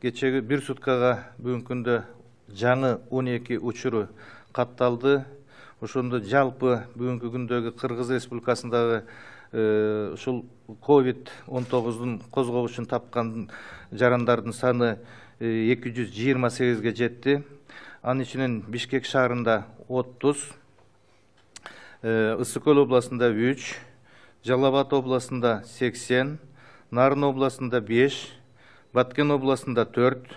Geçegi bir sutkага бүгүнкү күндө жаңы 12 учуру катталды. Ошондо жалпы бүгүнкү күндөгү Кыргыз Республикасындагы ушул COVID-19 козгогучун тапкан жарандардын саны 228-ге жетти. Анын ичинен Бишкек шаарында 30, Ысык Көл областында 3, Жалал Абад областында 80, Нарын областында 5, Баткен областында 4,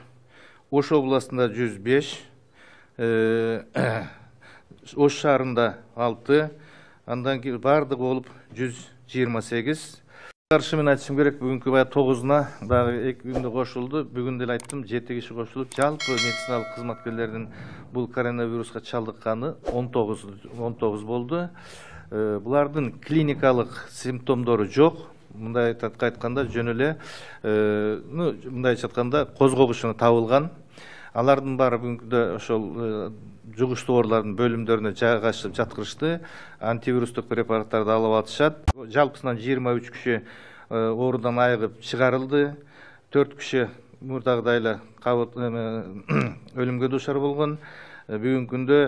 Ош областында 105, Ош шаарында 6, андан кийин бардыгы болуп 128. Каршы мен айтышым керек, бүгүнкү бая 9-на дагы 2 күндө кошулду. Бүгүн деле айттым, 7 киши кошулуп, жалпы медициналык кызматкерлердин бул коронавируска чалдыкканы 19 болду. Булардын клиникалык симптомдору жок. Мындай айтканда жөн эле, мындай айтканда козгогучуна табылган. Алардын баары бүгүнкүдө ошол жугуштуу оорулардын бөлүмдөрүнө жайгашып жаткырышты. Антивирустук препараттарды алып атышат. Жалпысынан 23 киши оорудан айыгып чыгарылды. 4 киши мурдагыдай эле өлүмгө дуушар болгон. Бүгүнкү күндө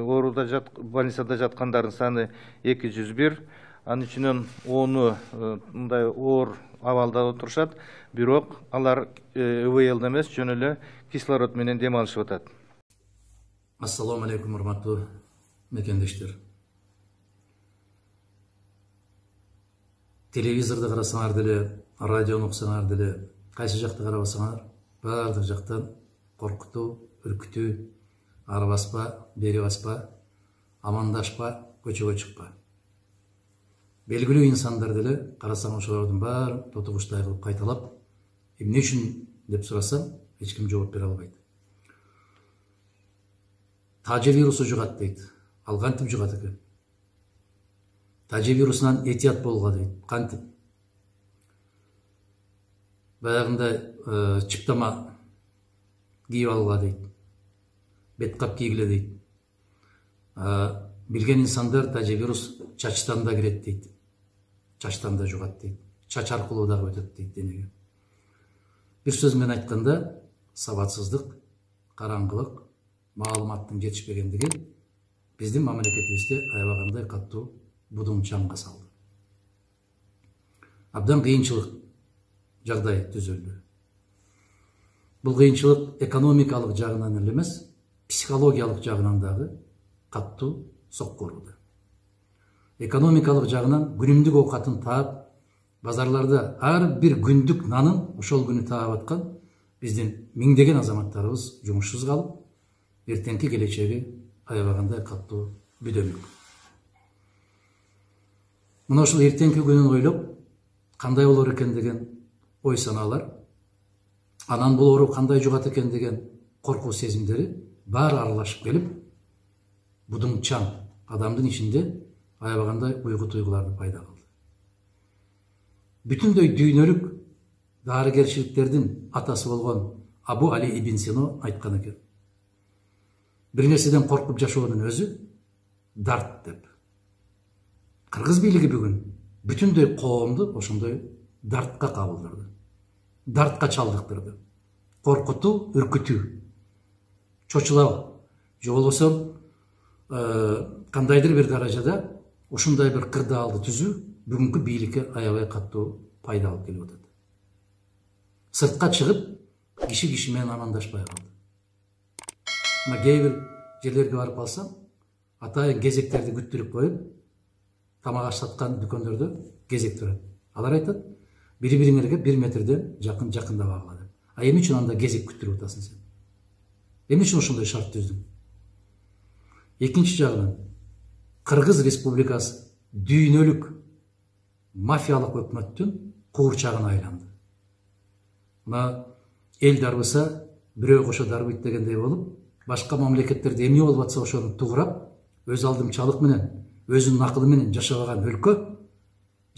ооруда больницада жаткандардын саны 201. Анын ичинен 10-у мындай оор абалда отурушат. Бирок алар ИВЛ эмес, жөн эле кислород менен дем алышып атат. Ассаламу алейкум, урматтуу мекендештер. Телевизорду карасаңар деле, радиону уксаңар деле, кайсы жакты карабасаңар, баардык жактан коркутуу, үркүтүү, ары баспа, бери баспа, амандашпа, көчөгө чыкпа. Белгилүү инсандар деле карасаң ошолордун баары тотугучтай кылып кайталап, эмне үчүн деп сурасам, эч ким жооп бере албайт. Тажы вирусу жугат дейт. Ал кантип жугат экен? Тажы вирусунан этият болгула дейт. Кантип? Баягындай чыптама кийип алгыла дейт. Бет кап кийгиле дейт. Билген инсандар тажы вирус чачтан да кирет дейт. Чачтан да жугат дейт. Чач аркылуу дагы өтөт дейт денеге. Бир сөз менен айтканда, сабатсыздык, караңгылык, маалыматтын жетишпегендиги биздин мамлекетибизде аябагандай каттуу будумчаңга салды. Абдан кыйынчылык жагдай түзүлдү. Бул кыйынчылык экономикалык жагынан эле эмес, психологиялык жагынан дагы каттуу сокку урду. Экономикалык жагынан күнүмдүк оокатын таап, базарларда ар бир күндүк нанын ошол күнү таап аткан биздин миңдеген азаматтарыбыз жумушсуз калып, эртеңки келечеги аябагандай каттуу бүдөнүк. Мына ушул эртеңки күнүн ойлоп, кандай болор экен деген ой санаалар, анан бул оору кандай жугат экен деген коркуу сезимдери баары аралашып келип, будуңчаң адамдын ичинде аябагандай уйгу туйгуларды пайда кылды. Бүтүндөй дүйнөлүк дарыгерчиликтердин атасы болгон Абу Али ибн Сино айткан экен. Бир нерседен коркуп жашоонун өзү дарт деп. Кыргыз бийлиги бүгүн бүтүндөй коомду ошондой дартка кабылдырды. Дартка чалдыктырды. Коркутуу, үркүтүү. Чочулабы. Же болбосо кандайдыр бир даражада ушундай бир кырдаалды түзүү бүгүнкү бийликке аябай каттуу пайда алып келип атат. Сыртка чыгып, киши менен амандашпай калды. Мына кээ бир жерлерге барып алсам, атайын кезектерди күттүрүп коюп, тамак аш саткан дүкөндөрдө кезек турат. Алар айтат, бири-бириңерге 1 метрден жакындабагыла деп. А эмне үчүн анда кезек күттүрүп атасың сен? Эмне үчүн ошондой шарт түздүң? Экинчи жагынан, Кыргыз Республикасы дүйнөлүк мафиялык өкмөттүн куурчагына айланды. Мына эл дарбыса, бирөө кошо дарбыйт дегендей болуп, башка мамлекеттерде эмне болуп атса ошону тугурап, өз алдымчалык менен, өзүнүн акылы менен жашабаган өлкө,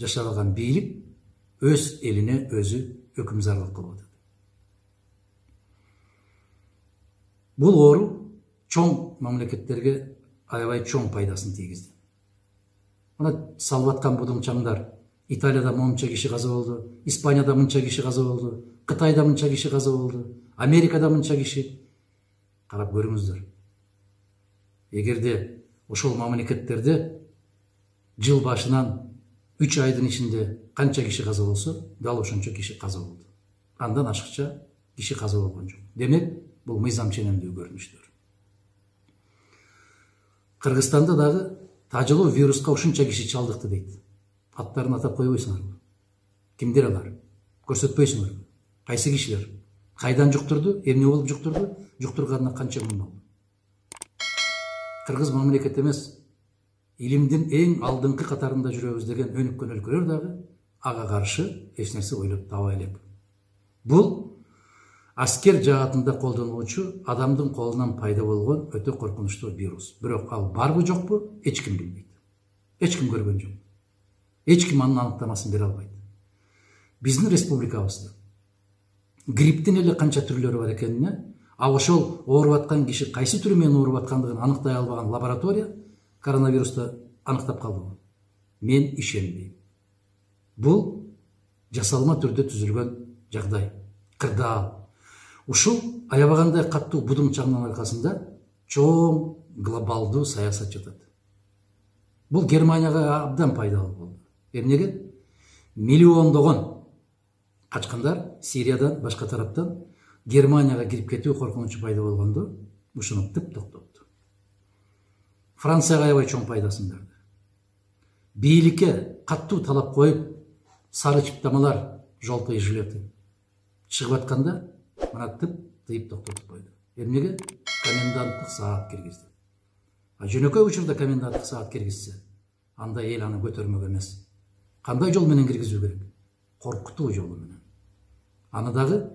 жашабаган бийлик өз элине өзү өкүмзарлык кылып атат. Бул оору чоң мамлекеттерге аябай чоң пайдасын тийгизди. Мына салып аткан будуңчаңдар Италияда монча киши каза болду, Испанияда мынча киши каза болду, Кытайда мынча киши каза болду, Америкада мынча киши. Карап көрүңүздөр. Эгерде ошол мамлекеттерде жыл башынан 3 айдын ичинде канча киши каза болсо, дал ошончо киши каза болду. Андан ашыкча киши каза болгон жок. Демек, бул мыйзам ченемдүү көрүнүштөр. Кыргызстанда дагы тажылуу вируска ушунча киши чалдыкты дейт. Аттарын атап койбойсуңарбы? Кимдер алар? Көрсөтпөйсүңөрбү? Кайсы кишилер? Кайдан жуктурду? Эмне болуп жуктурду? Жуктурганына канча күн болду? Кыргыз мамлекет эмес, илимдин эң алдыңкы катарында жүрөбүз деген өнүккөн өлкөлөр дагы ага каршы эч нерсе ойлоп табай элек. Бул аскер жаатында колдонулуучу адамдын колунан пайда болгон өтө коркунучтуу вирус. Бирок ал барбы жокпу эч ким билбейт. Эч ким көргөн жок. Эч ким анын аныктамасын бере албайт. Биздин республикабызда грипптин эле канча түрлөрү бар экенине, а ошол ооруп аткан киши кайсы түрү менен ооруп аткандыгын аныктай албаган лаборатория коронавирусту аныктап калдыбы? Мен ишенбейм. Бул жасалма түрдө түзүлгөн жагдай, кырдаал. Ушул аябагандай каттуу будуң чаңдын аркасында чоң глобалдуу саясат жатат. Бул Германияга абдан пайдалуу болду. Эмнеге? Миллиондогон качкандар Сириядан, башка тараптан Германияга кирип кетүү коркунучу пайда болгондо, ушуну тып токтотту. Францияга аябай чоң пайдасын берди. Бийликке каттуу талап коюп, сары чыптамалар, жолтой жилети чыгып атканда, мына тыйып токтотуп койду. Эмнеге? Коменданттык саат киргизди. А жөнөкөй учурда коменданттык саат киргизсе, анда эл аны көтөрмөк эмес. Кандай жол менен киргизүү керек? Коркутуу жолу менен. Аны дагы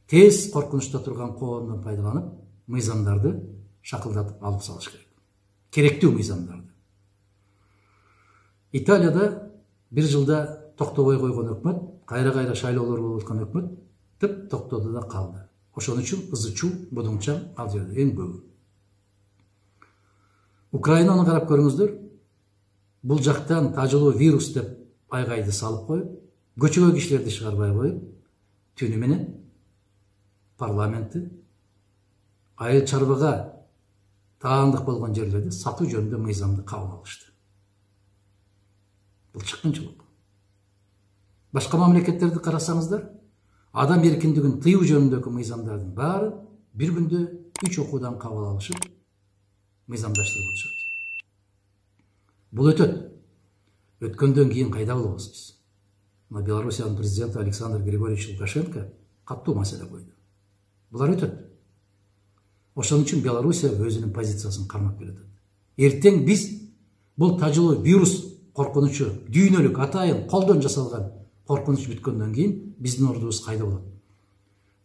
тез коркунучта турган коомдон пайдаланып, мыйзамдарды шакылдатып алып салыш керек. Керектүү мыйзамдарды. Италияда бир жылда токтобой койгон өкмөт, кайра шайлоолор болуп аткан өкмөт тып токтоду да калды. Ошон үчүн ызы-чуу, будуңчаң ал жерде эң көбү. Украинаны карап көрүңүздөр. Бул жактан тажылуу вирус деп айгайды салып коюп, көчөгө кишилерди чыгарбай коюп, түнү менен парламентти айыл чарбага таандык болгон жерлерди сатуу жөнүндө мыйзамды кабыл алышты. Бул чыккынчылык. Башка мамлекеттерди карасаңыздар, адам эркиндигин тыюу жөнүндөгү мыйзамдардын баары бир күндө 3 окуудан кабыл алышып, мыйзамдаштырып атышат. Бул өтөт. Өткөндөн кийин кайда болобуз биз? Белоруссиянын президенти Александр Григорьевич Лукашенко каттуу маселе койду. Булар өтөт. Ошон үчүн Белоруссия өзүнүн позициясын кармап келатат. Эртең биз бул тажылуу вирус коркунучу, дүйнөлүк атайын колдон жасалган коркунуч бүткөндөн кийин биздин ордубуз кайда болот?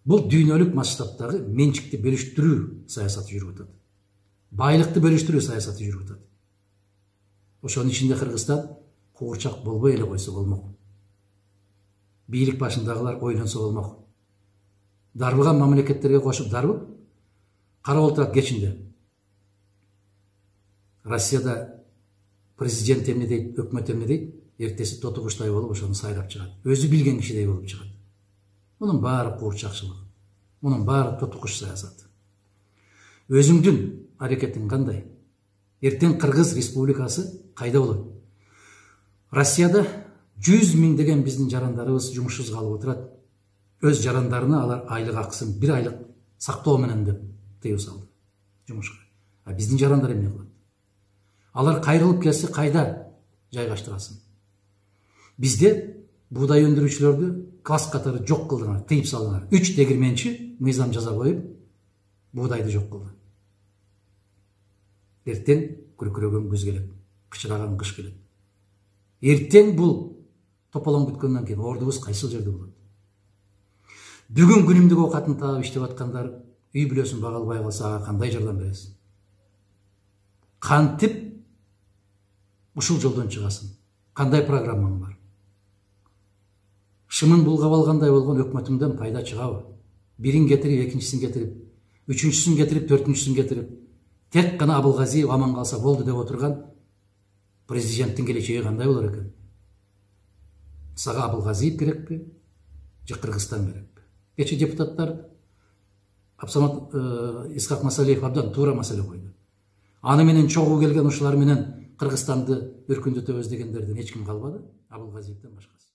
Бул дүйнөлүк масштабтагы менчикти бөлүштүрүү саясаты жүрүп атат. Байлыкты бөлүштүрүү саясаты жүрүп атат. Ошонун ичинде Кыргызстан куурчак болбой эле койсо болмок. Бийлик башындагылар ойлонсо болмок. Дарбыган мамлекеттерге кошуп дарбып, карап отурат кечинде. Россияда президент эмне дейт, өкмөт эмне дейт, эртеси тоту куштай болуп ошону сайрап чыгат. Өзү билген кишидей болуп чыгат. Мунун баары куурчакчылык. Мунун баары тоту куш саясаты. Өзүңдүн аракетиң кандай? Эртең Кыргыз Республикасы кайда болот? Россияда 100 миңдеген биздин жарандарыбыз жумушсуз калып отурат. Өз жарандарына алар айлык акысын 1 айлык сактоо менен деп тыюу салды жумушка. А биздин жарандар эмне кылат? Алар кайрылып келсе кайда жайгаштырасын? Бизде буудай өндүрүүчүлөрдү класс катары жок кылдыңар, тыйып салдыңар. 3 тегирменчи мыйзам жаза коюп, буудайды жок кылды. Эртең күркүрөгөн күз келет, кычыраган кыш келет. Эртең бул тополоң бүткөндөн кийин ордубуз кайсыл жерде болот? Бүгүн күнүмдүк оокатын таап иштеп аткандар үй бүлөсүн бага албай калса ага кандай жардам бересиң? Кантип ушул жолдон чыгасың? Кандай программаң бар? Шымын булгап алгандай болгон өкмөтүңдөн пайда чыгабы? Бирин кетирип, экинчисин кетирип, үчүнчүсүн кетирип, төртүнчүсүн кетирип, тек гана Абылгазиев аман калса болду деп отурган президенттин келечеги кандай болор экен? Сага Абылгазиев керекпи? Же Кыргызстан керекпи? кечээ депутаттар Абсамат Исхак Масалиев абдан туура маселе койду. Аны менен чогуу келген ушулар менен Кыргызстанды өркүндөтөбүз дегендерден эч ким калбады, Абылгазиевден башкасы.